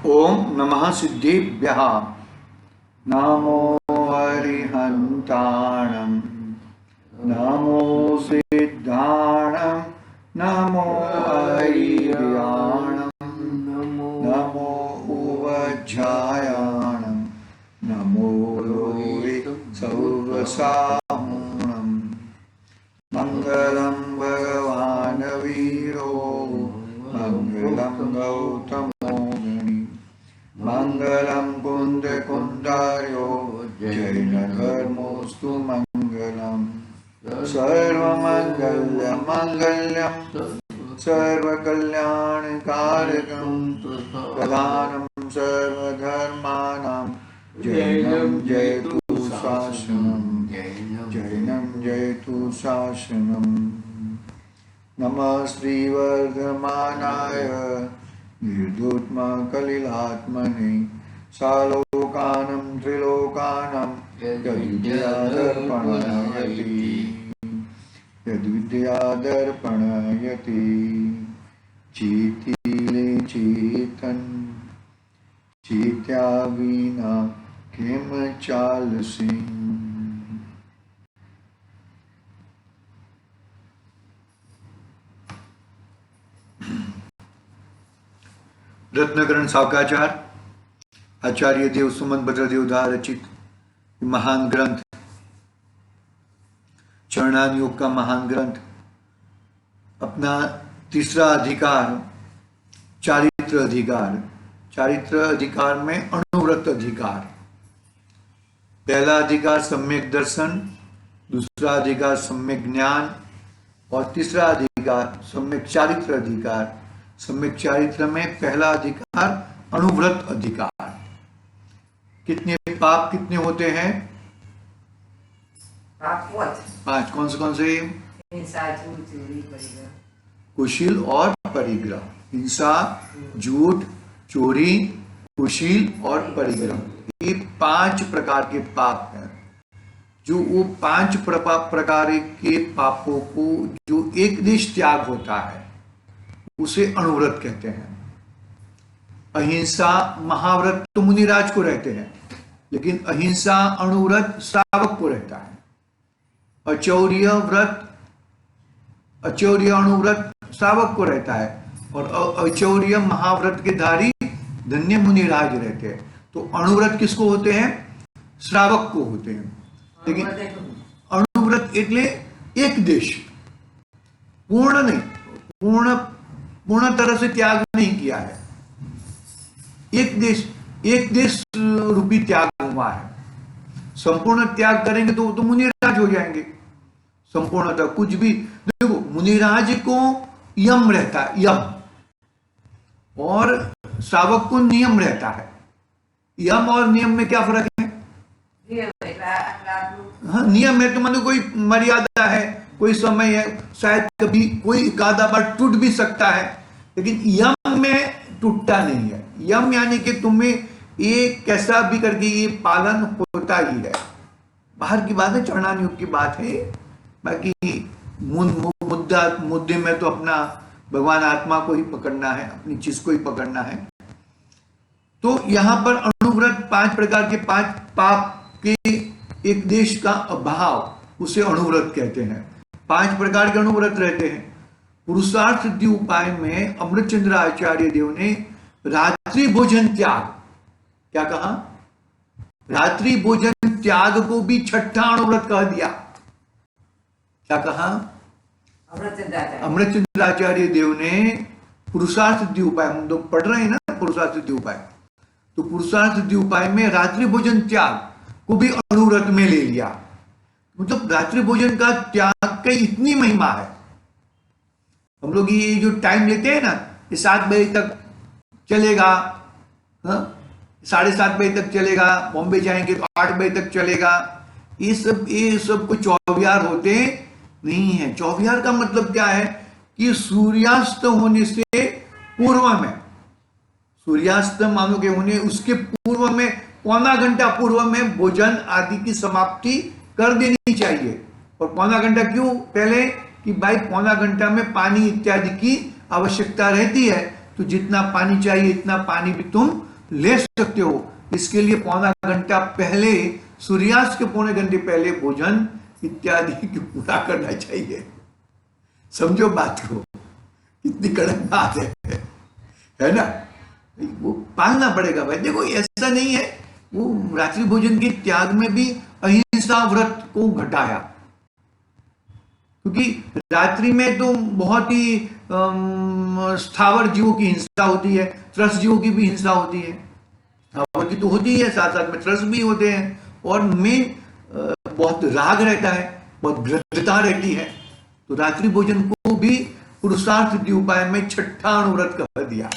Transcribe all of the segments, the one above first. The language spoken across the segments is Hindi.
ओम नमः सिद्धेभ्यः। नमो हरिहन्ताणं, नमो सिद्धाणं, नमो ऐर्याणं, नमो उवज्झायाणं, नमो लोये सौवसाहूणं। मंगलं भगवान् वीरो, मंगलं गौतमो मुनि, मंगलं कुन्दकुण्डार्यो, जैनधर्मोऽस्तु मंगलम्। सर्वमङ्गल्यं सर्वकल्याणकारकं, प्रधानं सर्वधर्माणां, जैनं जयतु शासनं, जैनं जयतु शासनं। नमः श्रीवर्धमानाय निर्धूतमकलिलात्मने, सालोकानं त्रिलोकानं यद्विद्यादर्पणयति चेतिले चेतन, चेत्या विना किम चालसि। रत्नकरण सावकाचार आचार्य देव सुमन भद्रदेव द्वारा रचित महान ग्रंथ, चरणान योग का महान ग्रंथ, अपना तीसरा अधिकार चारित्र अधिकार, चारित्र अधिकार में अनुव्रत अधिकार। पहला अधिकार सम्यक दर्शन, दूसरा अधिकार सम्यक ज्ञान और तीसरा अधिकार सम्यक चारित्र अधिकार। सम्यक चारित्र में पहला अधिकार अनुव्रत अधिकार। कितने पाप कितने होते हैं? पांच। कौन से? हिंसा, झूठ, चोरी, परिग्रह। कुशील और परिग्रह। हिंसा, झूठ, चोरी, कुशील और परिग्रह, ये 5 प्रकार के पाप हैं। जो वो 5 प्रकार के पापों को जो एक देश त्याग होता है उसे अनुव्रत कहते हैं। अहिंसा महाव्रत तो मुनिराज को रहते हैं, लेकिन अहिंसा अनुव्रत श्रावक को रहता है। अचौर्य अनुव्रत श्रावक को रहता है, और अचौर्य महाव्रत के धारी धन्य मुनिराज रहते हैं। तो अनुव्रत किसको होते हैं? श्रावक को होते हैं। लेकिन अनुव्रत एटले एक देश, पूर्ण नहीं, पूर्ण तरह से त्याग नहीं किया है। एक देश रूपी त्याग हुआ है। संपूर्ण त्याग करेंगे तो मुनिराज हो जाएंगे। संपूर्णतः कुछ भी देखो, मुनिराज को यम रहता है, यम, और श्रावक को नियम रहता है। यम और नियम में क्या फर्क है? हाँ, नियम है तो मानो कोई मर्यादा है, कोई समय है, शायद कभी कोई आधा बार टूट भी सकता है, लेकिन यम में टूटता नहीं है। यम यानी कि तुम्हें ये कैसा भी करके ये पालन होता ही है। बाहर की बात है, चरणान योग की बात है। बाकी मुद्दे में तो अपना भगवान आत्मा को ही पकड़ना है, अपनी चीज को ही पकड़ना है। तो यहां पर अनुव्रत 5 प्रकार के 5 पाप के एक देश का अभाव, उसे अनुव्रत कहते हैं। 5 प्रकार के अनुव्रत रहते हैं। पुरुषार्थ सिद्धि उपाय में अमृतचंद्र आचार्य देव ने रात्रि भोजन त्याग, क्या कहा? रात्रि भोजन त्याग को भी छठा अनुव्रत कह दिया। क्या कहा? अमृतचंद्र आचार्य देव ने पुरुषार्थ सिद्धि उपाय, हम लोग पढ़ रहे हैं ना पुरुषार्थ सिद्धि उपाय, तो पुरुषार्थ सिद्धि उपाय में रात्रि भोजन त्याग को भी अनुव्रत में ले लिया। मतलब रात्रि भोजन का त्याग की इतनी महिमा है। हम लोग ये जो टाइम लेते हैं ना, ये 7 बजे तक चलेगा, 7:30 बजे तक चलेगा, बॉम्बे जाएंगे तो 8 बजे तक चलेगा, ये सब कोई चौविहार होते नहीं है। चौविहार का मतलब क्या है कि सूर्यास्त होने से पूर्व में, सूर्यास्त मानो के होने उसके पूर्व में, पौना घंटा पूर्व में भोजन आदि की समाप्ति कर देनी चाहिए। और पौना घंटा क्यों पहले? कि भाई पौना घंटा में पानी इत्यादि की आवश्यकता रहती है, तो जितना पानी चाहिए इतना पानी भी तुम ले सकते हो, इसके लिए पौना घंटा पहले, सूर्यास्त के पौने घंटे पहले भोजन इत्यादि को पूरा करना चाहिए। समझो बात को, कितनी कड़क बात है ना? वो पालना पड़ेगा भाई। देखो ऐसा नहीं है, वो रात्रि भोजन के त्याग में भी अहिंसा व्रत को घटाया, क्योंकि रात्रि में तो बहुत ही स्थावर जीवों की हिंसा होती है, त्रस्त जीवों की भी हिंसा होती है। स्थावर की तो होती है, साथ साथ में त्रस्त भी होते हैं, और उनमें बहुत राग रहता है, बहुत गृद्धता रहती है। तो रात्रि भोजन को भी पुरुषार्थ के उपाय में छठा अनुव्रत कर दिया।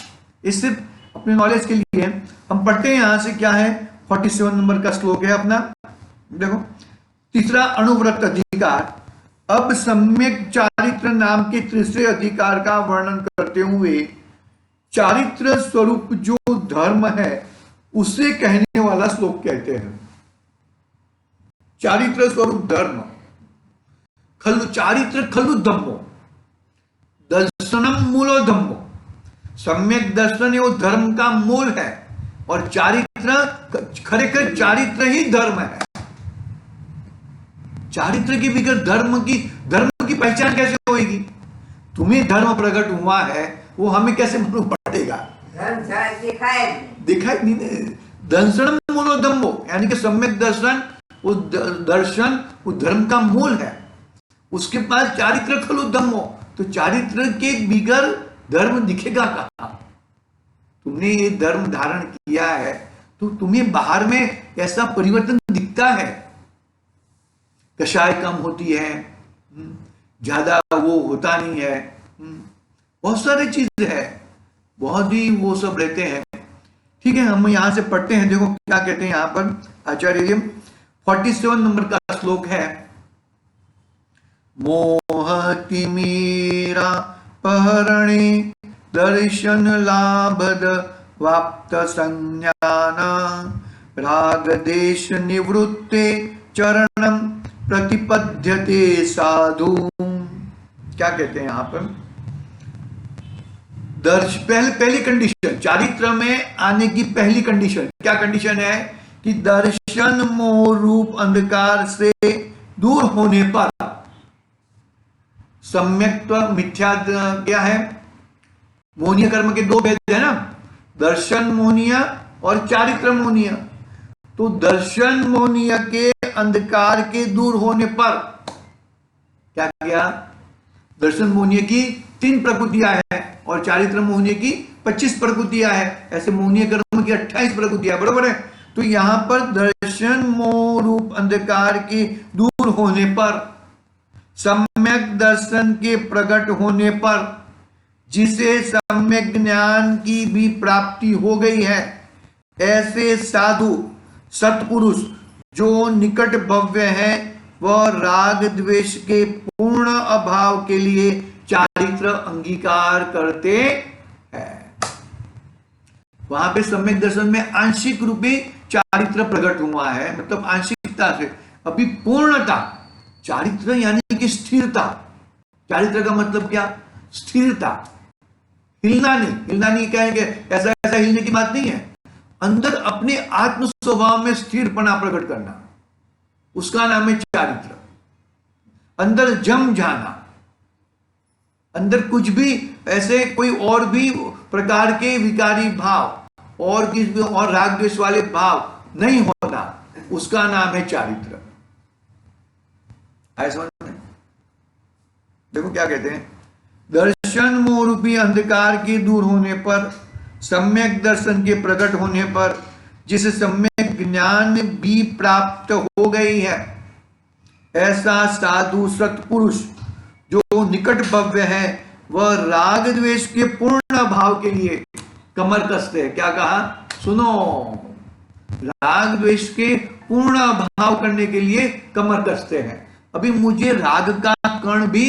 इस सिर्फ अपने नॉलेज के लिए है। हम पढ़ते हैं यहां से, क्या है 47 नंबर का श्लोक है अपना। देखो, तीसरा अनुव्रत अधिकार। अब सम्यक चारित्र नाम के तीसरे अधिकार का वर्णन करते हुए चारित्र स्वरूप जो धर्म है उसे कहने वाला श्लोक कहते हैं। चारित्र स्वरूप धर्म, खलु चारित्र खलु धम्मो, दर्शनम मूलो धम्मो। सम्यक दर्शन वो धर्म का मूल है, और चारित्र खरेखर चारित्र ही धर्म है। चारित्र के बगैर धर्म की पहचान कैसे होगी? तुम्हें धर्म प्रकट हुआ है, वो हमें कैसे मालूम पड़ेगा? दिखाई नहीं। दर्शनम मूलो धम्मो, यानी कि सम्यक दर्शन, वो दर्शन वो धर्म का मूल है। उसके बाद चारित्र खलु धम्मो, तो चारित्र के बिगर धर्म दिखेगा कहां? तुमने ये धर्म धारण किया है तो तुम्हें बाहर में ऐसा परिवर्तन दिखता है। कषाय कम होती है, ज्यादा वो होता नहीं है, बहुत सारी चीजें है, बहुत ही वो सब रहते हैं। ठीक है, हम यहां से पढ़ते हैं। देखो क्या कहते हैं यहां पर आचार्य जी। 47 नंबर का श्लोक है। मोहति मीरा पहरणे दर्शन लाभद वाप्त संज्ञान राग देश निवृत्ते चरणम प्रतिपद्यते साधु। क्या कहते हैं यहां पर? पहली कंडीशन, चारित्र में आने की पहली कंडीशन क्या कंडीशन है? कि दर्शन मोह रूप अंधकार से दूर होने पर, सम्यक्त्व मिथ्या क्या है? मोहनीय कर्म के दो भेद है ना, दर्शन मोहनीय और चारित्र मोहनीय। तो दर्शन मोहनीय के अंधकार के दूर होने पर क्या किया? दर्शन मोहनीय की 3 प्रकृतियां हैं और चारित्र मोहनीय की 25 प्रकृतियां हैं। ऐसे मोहनीय कर्म की 28 प्रकृतियां, बरोबर है? तो यहां पर दर्शन मोह रूप अंधकार के दूर होने पर, सम्यक दर्शन के प्रकट होने पर, जिसे सम्यक ज्ञान की भी प्राप्ति हो गई है, ऐसे साधु सत्पुरुष जो निकट भव्य है, वह राग द्वेष के पूर्ण अभाव के लिए चारित्र अंगीकार करते हैं। वहां पे सम्यक दर्शन में आंशिक रूपे चारित्र प्रकट हुआ है, मतलब आंशिकता से। अभी पूर्णता, चारित्र यानी कि स्थिरता। चारित्र का मतलब क्या? स्थिरता, हिलना नहीं। हिलना नहीं कहेंगे, ऐसा ऐसा हिलने की बात नहीं है। अंदर अपने आत्म स्वभाव में स्थिरपना प्रकट करना, उसका नाम है चारित्र। अंदर जम जाना, अंदर कुछ भी ऐसे कोई और भी प्रकार के विकारी भाव और किसी और राग द्वेष वाले भाव नहीं होना, उसका नाम है चारित्र। आए समझ में? देखो क्या कहते हैं। दर्शन मोह रूपी अंधकार के दूर होने पर, सम्यक दर्शन के प्रकट होने पर, जिसे सम्यक ज्ञान भी प्राप्त हो गई है, ऐसा साधु सत्पुरुष जो निकट भव्य है, वह राग द्वेष के पूर्ण भाव के लिए कमर कसते हैं। क्या कहा? सुनो, राग द्वेष के पूर्ण भाव करने के लिए कमर कसते हैं। अभी मुझे राग का कण भी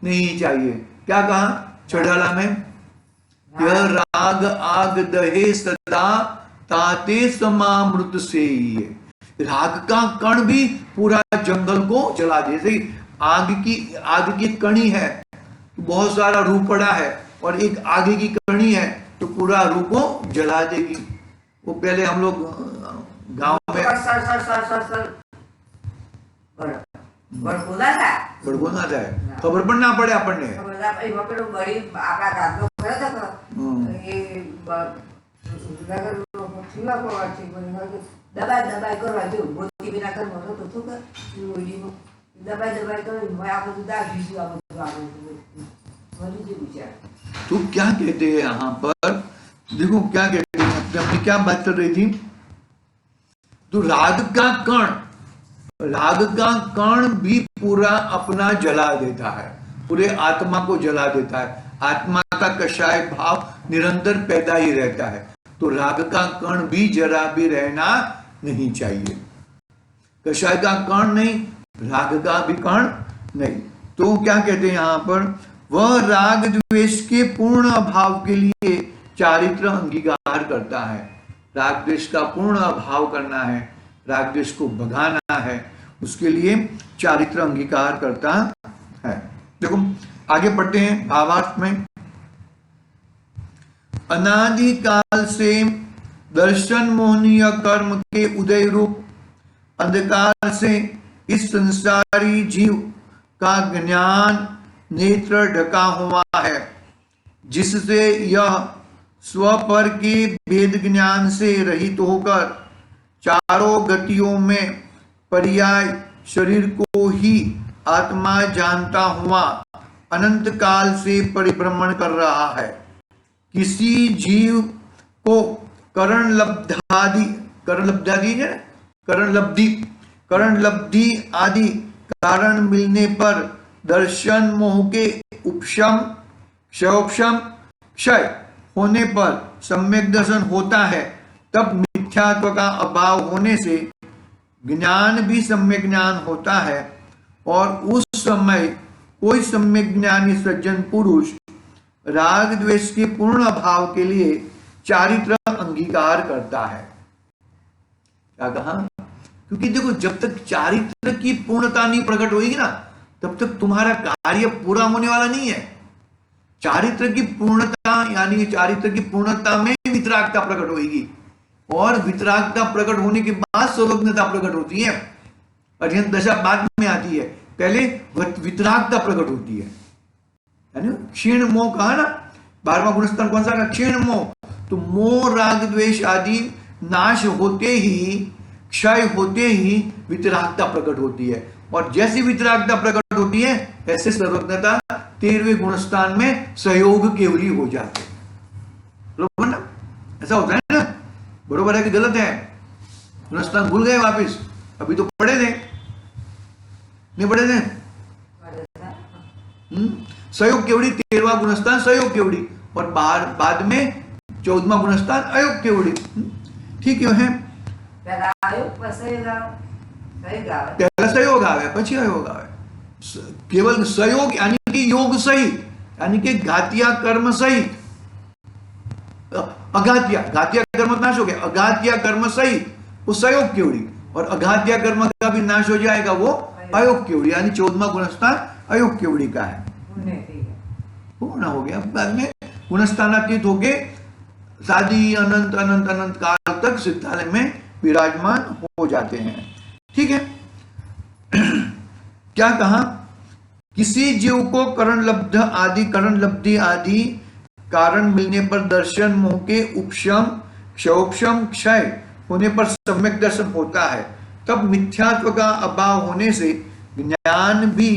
नहीं चाहिए। क्या कहा चढ़ाला में? यह राग आग दहे सदा ताते समामृत से। राग का कण भी पूरा जंगल को जला दे। जैसे आग की कणी है तो बहुत सारा रूप पड़ा है, और एक आगे की कणी है तो पूरा रूप को जला देगी। वो पहले हम लोग गांव में सर ભડકોના થાય ભડકો ના થાય, ખબર પણ ના પડે આપણને. બધા એમાં પેલું ગરીબ આપણા ગામનો ખરો હતો એ દબાઈ કરવા જો મોતી વિના કરવા તો શું કર દબાઈ કરો મેં આ બધું દાખીશું આ બધું આગળ બધું જે વિચાર. तो क्या कहते हैं यहाँ पर, देखो क्या कहते हैं, अपनी क्या बात कर रही थी. तो राग का कण भी पूरा अपना जला देता है, पूरे आत्मा को जला देता है. आत्मा का कषाय भाव निरंतर पैदा ही रहता है. तो राग का कण भी जरा भी रहना नहीं चाहिए. कषाय का कण नहीं, राग का भी कण नहीं. तो क्या कहते हैं यहाँ पर, वह राग द्वेष के पूर्ण अभाव के लिए चारित्र अंगीकार करता है. राग द्वेष का पूर्ण अभाव करना है, राग द्वेष को भगाना है, उसके लिए चारित्र अंगीकार करता है. देखो आगे पढ़ते हैं भावार्थ में. अनादि काल से दर्शन मोहनीय कर्म के उदय रूप अंधकार से इस संसारी जीव का ज्ञान नेत्र ढका हुआ है, जिससे यह स्वपर के भेद ज्ञान से रहित होकर चारों गतियों में पर्याय शरीर को ही आत्मा जानता हुआ अनंत काल से परिभ्रमण कर रहा है. किसी जीव को करण लब्धि आदि कारण मिलने पर दर्शन मोह के उपशम क्षय होने पर सम्यक दर्शन होता है. तब मिथ्यात्व का अभाव होने से ज्ञान भी सम्यक ज्ञान होता है, और उस समय कोई सम्यक ज्ञानी सज्जन पुरुष राग द्वेष के पूर्ण अभाव के लिए चारित्र अंगीकार करता है. क्या कहा? क्योंकि देखो जब तक चारित्र की पूर्णता नहीं प्रकट होगी ना, तब तक तुम्हारा कार्य पूरा होने वाला नहीं है. चारित्र की पूर्णता यानी चारित्र की पूर्णता में वितरागता प्रकट होगी, और वितरागता प्रकट होने के बाद सर्वज्ञता प्रकट होती है. अध्ययन दशा बाद में आती है, पहले वितरागता प्रकट होती है. क्षीण मोह कहा ना, 12वां गुणस्थान कौन सा? क्षीण मोह. तो मोह राग द्वेष आदि नाश होते ही, क्षय होते ही वितरागता प्रकट होती है. और जैसी वितरागता प्रकट होती है ऐसे सर्वज्ञता 13वें गुणस्थान में सहयोग केवली हो जाते हैं. बरोबर ना? ऐसा होता है ना? बरोबर है कि गलत है? गुणस्थान भूल गए वापिस? अभी तो पढ़े थे, नहीं पढ़े थे? सहयोग केवड़ी 13वां गुणस्थान सहयोग केवड़ी, और बाद में 14वां गुणस्थान अयोग केवड़ी. ठीक है. पहला सहयोग आवे પછી अयोग आवे. केवल सहयोग यानी कि योग सहित, यानी कि घातिया कर्म सहित. अघातिया कर्म नाश हो गया, अघातिया कर्म सहित वो सहयोग केवड़ी, और अघातिया कर्म का भी नाश हो जाएगा वो अयोग केवड़ी, यानी 14वां गुणस्थान अयोग केवड़ी का है. पूर्ण हो गया. बाद में गुणस्थानातीत होके सादी अनंत अनंत अनंत काल तक सिद्धालय में विराजमान हो जाते हैं. ठीक है. क्या कहा? किसी जीव को करण लब्धि आदि कारण मिलने पर दर्शन मोह के उपशम क्षय होने पर सम्यक दर्शन होता है. तब मिथ्यात्व का अभाव होने से ज्ञान भी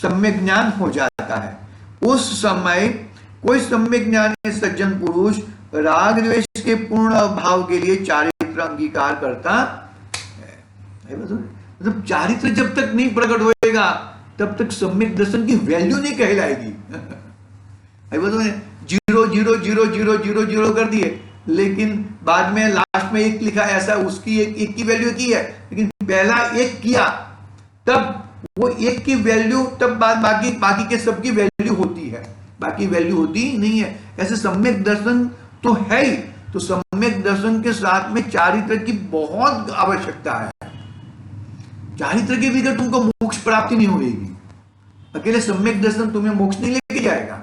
सम्यक ज्ञान हो जाता है. उस समय कोई सम्यक ज्ञानी सज्जन पुरुष राग द्वेष के पूर्ण अभाव के लिए चारित्र अंगीकार करता है. मतलब चारित्र जब तक नहीं प्रकट होएगा तब तक सम्यक दर्शन की वैल्यू नहीं कहलाएगी. 0 कर दिए, लेकिन बाद में लास्ट में एक लिखा, ऐसा उसकी एक की वैल्यू की है, लेकिन पहला एक किया तब वो एक की वैल्यू, तब बाद बाकी के सबकी वैल्यू होती है, बाकी वैल्यू होती नहीं है. ऐसे सम्यक दर्शन तो है ही. तो सम्यक दर्शन के साथ में चारित्र की बहुत आवश्यकता है. चारित्र के बगैर तुमको मोक्ष प्राप्ति नहीं होगी. अकेले सम्यक दर्शन तुम्हें मोक्ष नहीं लेके जाएगा.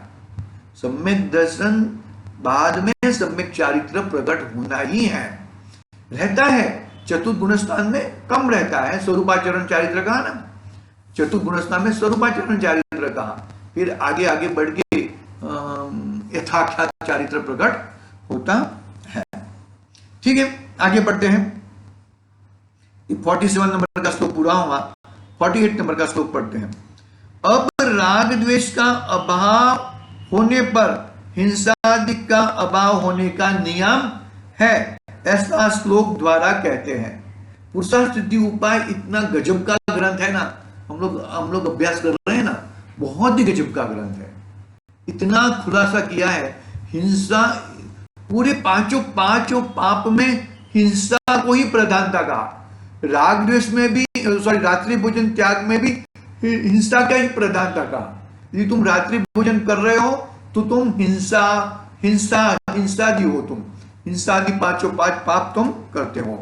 सम्यक दर्शन बाद में सम्यक चारित्र प्रकट होना ही है. रहता है, चतुर्थ गुणस्थान में कम रहता है। स्वरूपाचरण चारित्र कहा ना, चतुर्थ गुणस्थान में स्वरूपाचरण चारित्र कहा, फिर आगे आगे बढ़ के यथाख्यात चारित्र प्रकट होता है। ठीक है, आगे बढ़ते हैं। 47 नंबर का श्लोक पूरा हुआ, 48 नंबर का श्लोक पढ़ते हैं। अब राग द्वेष का अभाव होने पर हिंसादि का अभाव होने का नियम है, ऐसा श्लोक द्वारा कहते हैं। पुरुषार्थ सिद्धि उपाय इतना गजब का ग्रंथ है ना, हम लोग अभ्यास कर रहे हैं ना, बहुत ही गजब का ग्रंथ है। इतना खुलासा किया है, हिंसा पूरे पांचों पाप में हिंसा को ही प्रधानता कहा। राग द्वेष में भी, सॉरी, रात्रि भोजन त्याग में भी हिंसा का ही प्रधानता कहा। यदि तुम रात्रि भोजन कर रहे हो तो तुम हिंसादी हो, तुम हिंसादी पांच पाप तुम करते हो।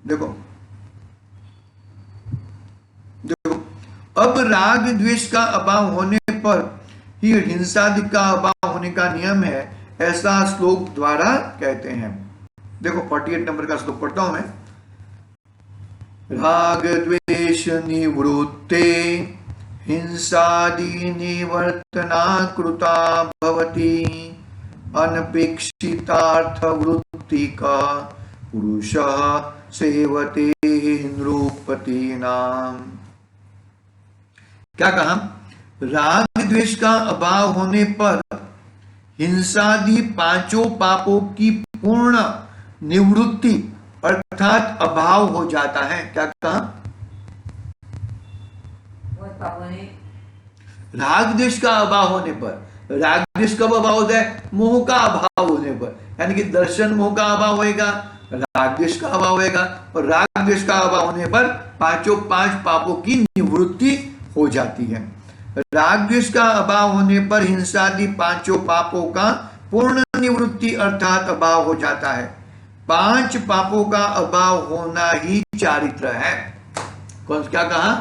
देखो अब राग द्वेष का अभाव होने पर ही हिंसादि का अभाव होने का नियम है, ऐसा श्लोक द्वारा कहते हैं। देखो 48 नंबर का श्लोक पढ़ता हूं मैं। राग द्वेष निवृत्ते हिंसादि निवर्तना कृता भवति अनपेक्षितार्थ वृत्ति का पुरुष सेवते नृपति नाम। क्या कहा? राग द्वेष का अभाव होने पर हिंसादि पांचों पापों की पूर्ण निवृत्ति अर्थात अभाव हो जाता है। क्या कहा? राग द्वेष का अभाव होने पर, राग द्वेष कब अभाव होता है? मोह का अभाव होने पर, यानी कि दर्शन मोह का अभाव होएगा, राग द्वेष का अभाव होएगा, और राग द्वेष का अभाव होने पर पांच पापों की निवृत्ति हो जाती है। राग द्वेष का अभाव होने पर हिंसादि पांचों पापों का पूर्ण निवृत्ति अर्थात अभाव हो जाता है। पांच पापों का अभाव होना ही चारित्र है। कौन क्या कहा?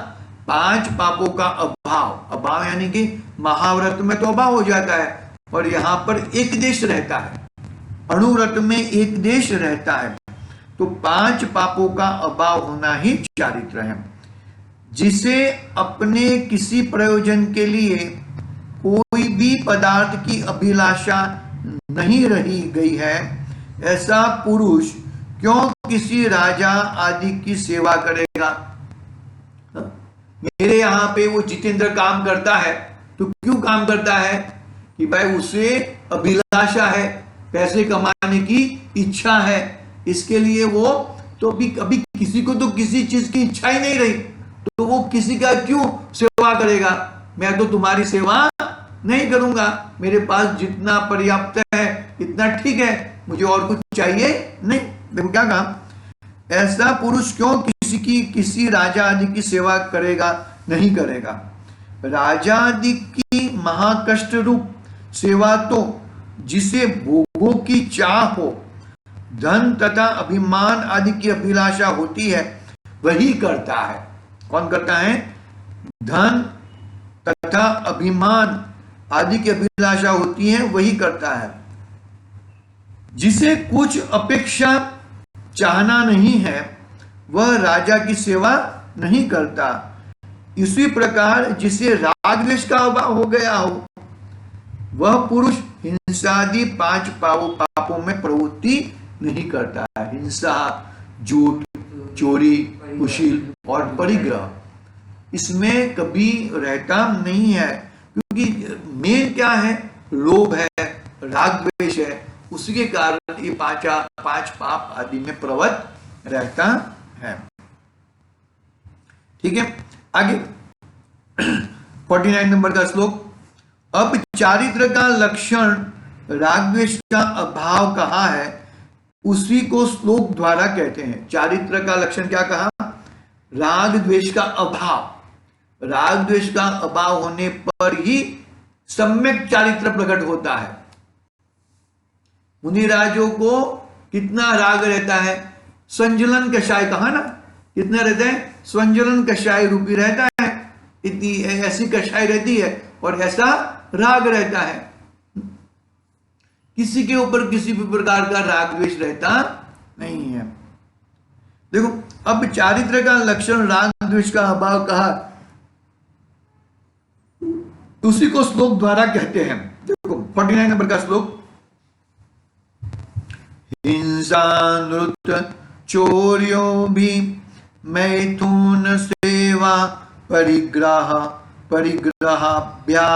पांच पापों का अभाव यानी कि महाव्रत में तो अभाव हो जाता है, और यहां पर एक देश रहता है, अणुव्रत में एक देश रहता है, तो पांच पापों का अभाव होना ही चारित्र है। जिसे अपने किसी प्रयोजन के लिए कोई भी पदार्थ की अभिलाषा नहीं रही गई है, ऐसा पुरुष क्यों किसी राजा आदि की सेवा करेगा? मेरे यहां पे वो जितेंद्र काम करता है, तो क्यों काम करता है? कि भाई उसे अभिलाषा है, पैसे कमाने की इच्छा है, इसके लिए वो तो अभी किसी को तो किसी चीज की इच्छा ही नहीं रही, तो वो किसी का क्यों सेवा करेगा? मैं तो तुम्हारी सेवा नहीं करूंगा, मेरे पास जितना पर्याप्त है इतना ठीक है, मुझे और कुछ चाहिए नहीं। देखो क्या कहा? ऐसा पुरुष क्यों किसी राजा आदि की सेवा करेगा? नहीं करेगा। राजा आदि की महाकष्ट रूप सेवा तो जिसे भोगों की चाह हो, धन तथा अभिमान आदि की अभिलाषा होती है, वही करता है। कौन करता है? धन तथा अभिमान आदि की अभिलाषा होती है, वही करता है। जिसे कुछ अपेक्षा चाहना नहीं है, वह राजा की सेवा नहीं करता। इसी प्रकार जिसे राग द्वेष का अभाव हो गया हो, वह पुरुष हिंसादि पांच पापों में प्रवृत्ति नहीं करता है। हिंसा, झूठ, चोरी, कुशील और परिग्रह, इसमें कभी रहता नहीं है, क्योंकि मेन क्या है? लोभ है, राग द्वेष है, उसी के कारण ये पांच पाप आदि में प्रवृत्त रहता है। ठीक है, आगे 49 नंबर का श्लोक। अब चारित्र का लक्षण राग द्वेष का अभाव कहा है, उसी को श्लोक द्वारा कहते हैं। चारित्र का लक्षण क्या कहा? राग द्वेष का अभाव। राग द्वेष का अभाव होने पर ही सम्यक चारित्र प्रकट होता है। मुनिराजों को कितना राग रहता है? संजलन कषाय कहा ना, कितना रहता है? संजलन कषाय रूपी रहता है, इतनी ऐसी कषाय रहती है और ऐसा राग रहता है। किसी के ऊपर किसी भी प्रकार का राग द्वेष रहता नहीं है। देखो, अब चारित्र का लक्षण राग द्वेष का अभाव कहा, उसी को श्लोक द्वारा कहते हैं। देखो 49 नंबर का श्लोक, हिंसा नृत्य चोर्यो भी मैथुन सेवा परिग्रह परिग्रहाभ्या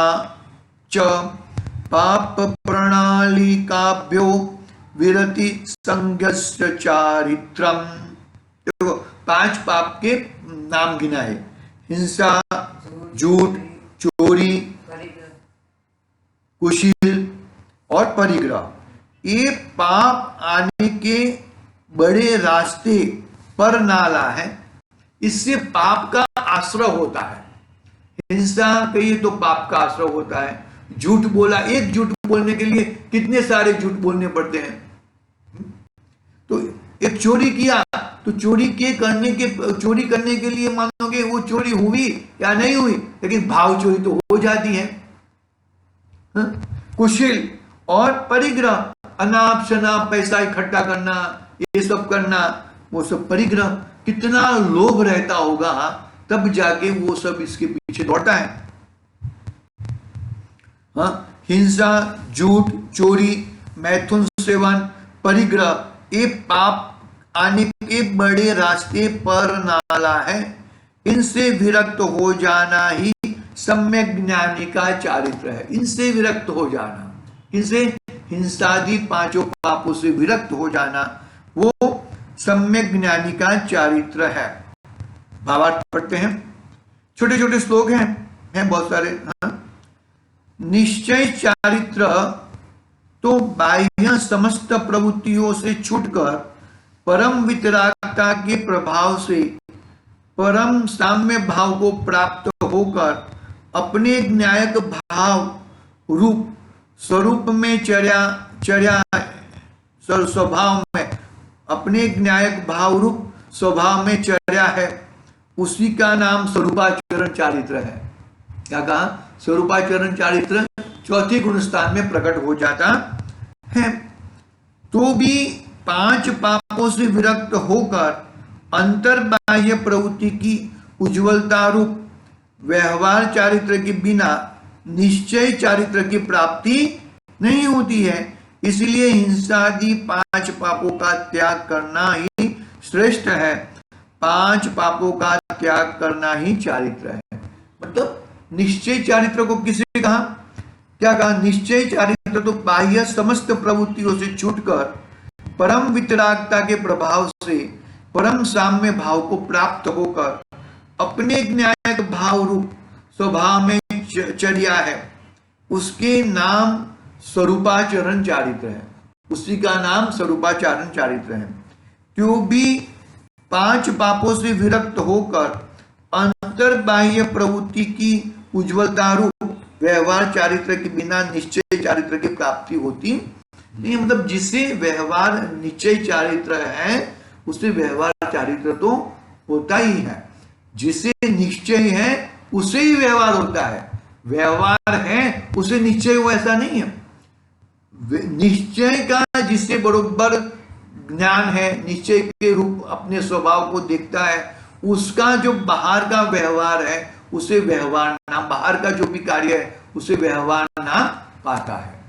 च पाप प्रणाली काभ्यो विरति संज्ञस्य चारित्रम। देखो 5 पाप के नाम गिना है, हिंसा, झूठ, चोरी, कुशील और परिग्रह। ये पाप आने के बड़े रास्ते पर नाला है, इससे पाप का आश्रय होता है। हिंसा कहिए तो पाप का आश्रय होता है। झूठ बोला, एक झूठ बोलने के लिए कितने सारे झूठ बोलने पड़ते हैं। तो एक चोरी किया तो चोरी करने के लिए मानोगे वो चोरी हुई या नहीं हुई, लेकिन भाव चोरी तो हो जाती है। कुशील और परिग्रह, अनाप शनाप पैसा इकट्ठा करना, ये सब करना, वो सब परिग्रह। कितना लोभ रहता होगा तब जाके वो सब इसके पीछे दौड़ता है। हिंसा, झूठ, चोरी, मैथुन सेवन, परिग्रह, ये पाप आने के बड़े रास्ते पर नाला है। इनसे विरक्त हो जाना ही सम्यक ज्ञानी का चारित्र है। इनसे विरक्त हो जाना, इनसे हिंसादि 5 पापों से विरक्त हो जाना, वो सम्यक ज्ञानी का चारित्र है। भावार्थ पढ़ते हैं, छोटे छोटे श्लोक हैं बहुत सारे। निश्चय चारित्र तो बाह्य समस्त प्रवृत्तियों से छूटकर परम वितरागता के प्रभाव से परम साम्य भाव को प्राप्त होकर अपने न्यायक भाव रूप स्वरूप में स्वभाव में अपने न्यायक भाव रूप स्वभाव में चर्या है, उसी का नाम स्वरूपाचरण चारित्र है। क्या कहा? स्वरूपाचरण चारित्र 4थे गुणस्थान में प्रकट हो जाता है। तो भी 5 पापों से विरक्त होकर अंतर्बाह्य प्रवृत्ति की उज्ज्वलता रूप व्यवहार चारित्र के बिना निश्चय चारित्र की प्राप्ति नहीं होती है। इसलिए हिंसादि 5 पापों का त्याग करना ही श्रेष्ठ है। 5 पापों का त्याग करना ही चारित्र है। मतलब निश्चय चारित्र को किसे कहा? क्या कहा? निश्चय चारित्र तो बाह्य समस्त प्रवृत्तियों से छूटकर परम वितरागता के प्रभाव से परम साम्य भाव को प्राप्त होकर अपने न्यायक भाव रूप स्वभाव में चर्या है, उसके नाम स्वरूपाचरण चारित्र है। उसी का नाम स्वरूपाचरण चारित्र है। क्यों भी 5 पापों से विरक्त होकर अंतर्बाह्य प्रवृत्ति की उज्ज्वलता रूप व्यवहार चारित्र के बिना निश्चय चारित्र की प्राप्ति होती नहीं। मतलब जिसे व्यवहार निश्चय चारित्र है उसे व्यवहार चारित्र तो होता ही है। जिसे निश्चय है उसे ही व्यवहार होता है। व्यवहार है उसे निश्चय हो ऐसा नहीं है। निश्चय का जिससे बरोबर ज्ञान है, निश्चय के रूप अपने स्वभाव को देखता है, उसका जो बाहर का व्यवहार है उसे व्यवहार नाम, बाहर का जो भी कार्य है उसे व्यवहार नाम पाता है।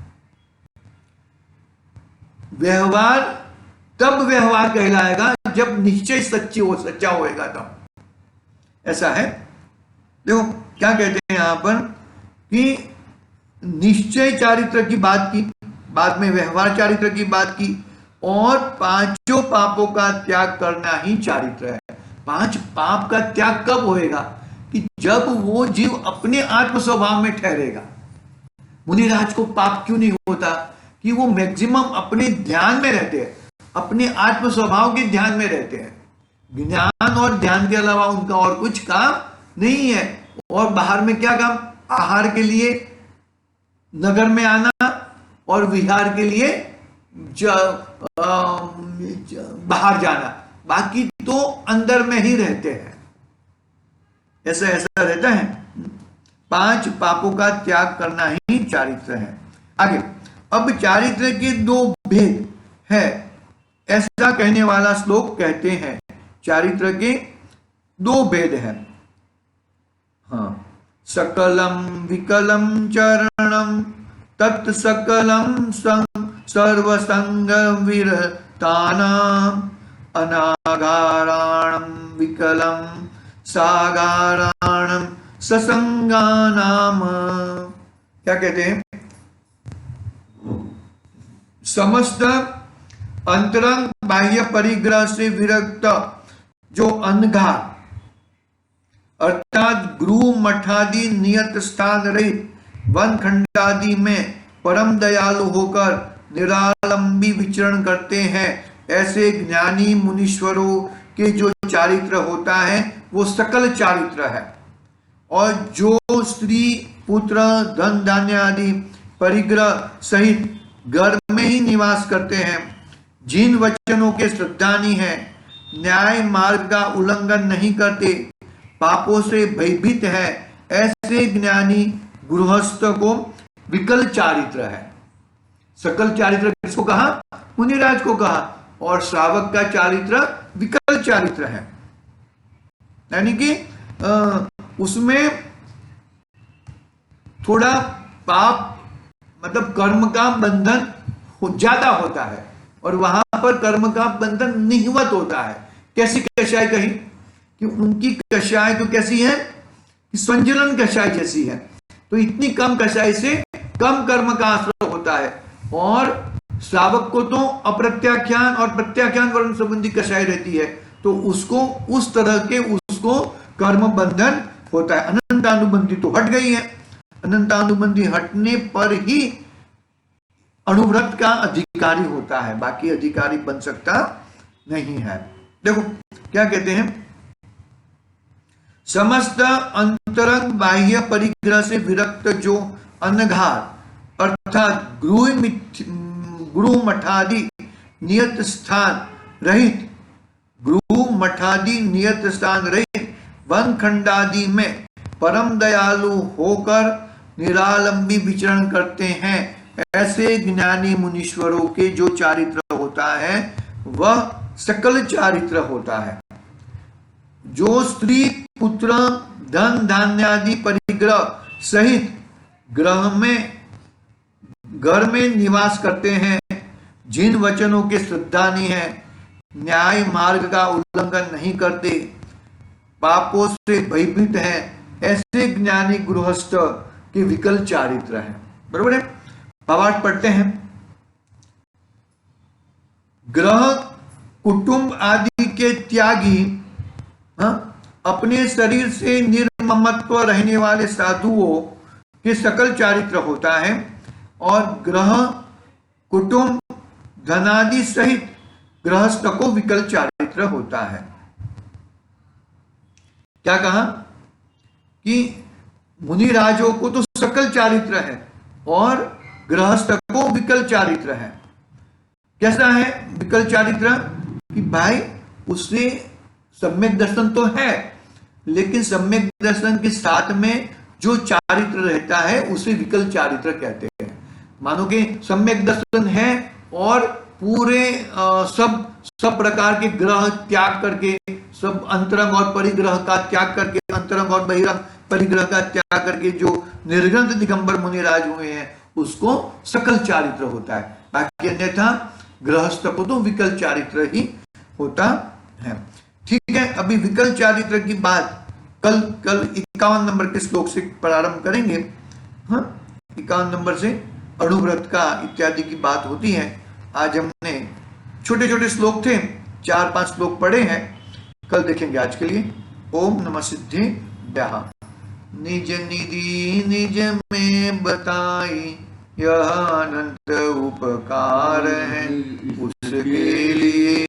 व्यवहार तब व्यवहार कहलाएगा जब निश्चय सच्चा होएगा तब। ऐसा है। देखो क्या कहते हैं यहां पर कि निश्चय चारित्र की बात की, बाद में व्यवहार चारित्र की बात की, और 5 पापों का त्याग करना ही चारित्र है। 5 पाप का त्याग कब होएगा? कि जब वो जीव अपने आत्म स्वभाव में ठहरेगा। मुनिराज को पाप क्यों नहीं होता? कि वो मैक्सिमम अपने ध्यान में रहते हैं, अपने आत्म स्वभाव के ध्यान में रहते हैं। ज्ञान और ध्यान के अलावा उनका और कुछ काम नहीं है। और बाहर में क्या काम? आहार के लिए नगर में आना और विहार के लिए बाहर जाना, बाकी तो अंदर में ही रहते हैं। ऐसा रहता है। 5 पापों का त्याग करना ही चारित्र है। आगे अब चारित्र के 2 भेद है। ऐसा कहने वाला श्लोक कहते हैं। चारित्र के दो भेद हैं। हाँ, सकलम विकलम चरणम तत् सकलम सर्वसंग विरतानाम अनागाराणम विकलम सागाराणम ससंगानाम। क्या कहते हैं? समस्त अंतरंग बाह्य परिग्रह से विरक्त जो अनघार अर्थात गृह मठादि नियत स्थान रहित वन खंडादि में परम दयालु होकर निरालंबी विचरण करते हैं, ऐसे ज्ञानी मुनीश्वरों के जो चारित्र होता है वो सकल चारित्र है। और जो स्त्री पुत्र धन धान्य आदि परिग्रह सहित घर में ही निवास करते हैं, जिन वचनों के श्रद्धानी हैं, न्याय मार्ग का उल्लंघन नहीं करते, पापों से भयभीत है, ऐसे ज्ञानी गृहस्थ को विकल चारित्र है। सकल चारित्र किसको कहा? मुनिराज को कहा। और श्रावक का चारित्र विकल चारित्र है, यानी कि उसमें थोड़ा पाप मतलब कर्म का बंधन ज्यादा होता है और वहां पर कर्म का बंधन निहिवत होता है। कैसी कषाय कही कि उनकी कषाय तो कैसी है कि संजलन कषाय जैसी है। तो इतनी कम कषाय से कम कर्म का आश्रय होता है। और श्रावक को तो अप्रत्याख्यान और प्रत्याख्यान वर्ण संबंधी कषाय रहती है, तो उसको उस तरह के उसको कर्म बंधन होता है। अनंतानुबंधी तो हट गई है। अनंतानुबंधी हटने पर ही अणुव्रत का अधिकारी होता है, बाकी अधिकारी बन सकता नहीं है। देखो क्या कहते हैं? समस्त अंतरंग बाह्य परिग्रह से विरक्त जो अनघार अर्थात गृह मठादि नियत स्थान रहित वन खंडादि में परम दयालु होकर निरालंबी विचरण करते हैं, ऐसे ज्ञानी मुनीश्वरों के जो चारित्र होता है वह सकल चारित्र होता है। जो स्त्री पुत्र धन धान्य आदि परिग्रह सहित घर में निवास करते हैं, जिन वचनों के श्रद्धानी है, न्याय मार्ग का उल्लंघन नहीं करते, पापों से भयभीत है, ऐसे ज्ञानी गृहस्थ के विकल चारित्र है। बरोबर है? भावार्थ पढ़ते हैं। ग्रह कुटुंब आदि के त्यागी अपने शरीर से निर्ममत्व रहने वाले साधुओं के सकल चारित्र होता है। और ग्रह कुटुंब धनादि सहित गृहस्थ को विकल चारित्र होता है। क्या कहा कि मुनिराजों को तो सकल चारित्र है और गृहस्थ को विकल चारित्र है। कैसा है विकल चारित्र? कि भाई उससे सम्यक दर्शन तो है, लेकिन सम्यक दर्शन के साथ में जो चारित्र रहता है उसे विकल चारित्र कहते हैं। मानो कि सम्यक दर्शन है और पूरे सब प्रकार के ग्रह त्याग करके, सब अंतरंग और परिग्रह का त्याग करके, अंतरंग और बहिरंग परिग्रह का त्याग करके जो निर्ग्रंथ दिगंबर मुनिराज हुए हैं उसको सकल चारित्र होता है। बाकी अन्यथा गृहस्थ को तो विकल चारित्र ही होता है। ठीक है, अभी विकल चारित्र की बात कल 51 नंबर के श्लोक से प्रारंभ करेंगे। हाँ, 51 नंबर से अणुव्रत का इत्यादि की बात होती है। आज हमने छोटे छोटे श्लोक थे, 4-5 श्लोक पढ़े हैं, कल देखेंगे। आज के लिए ओम नमः सिद्धिभ्यः। निज निधि निज में बताई यह अनंत उपकार है, उसके लिए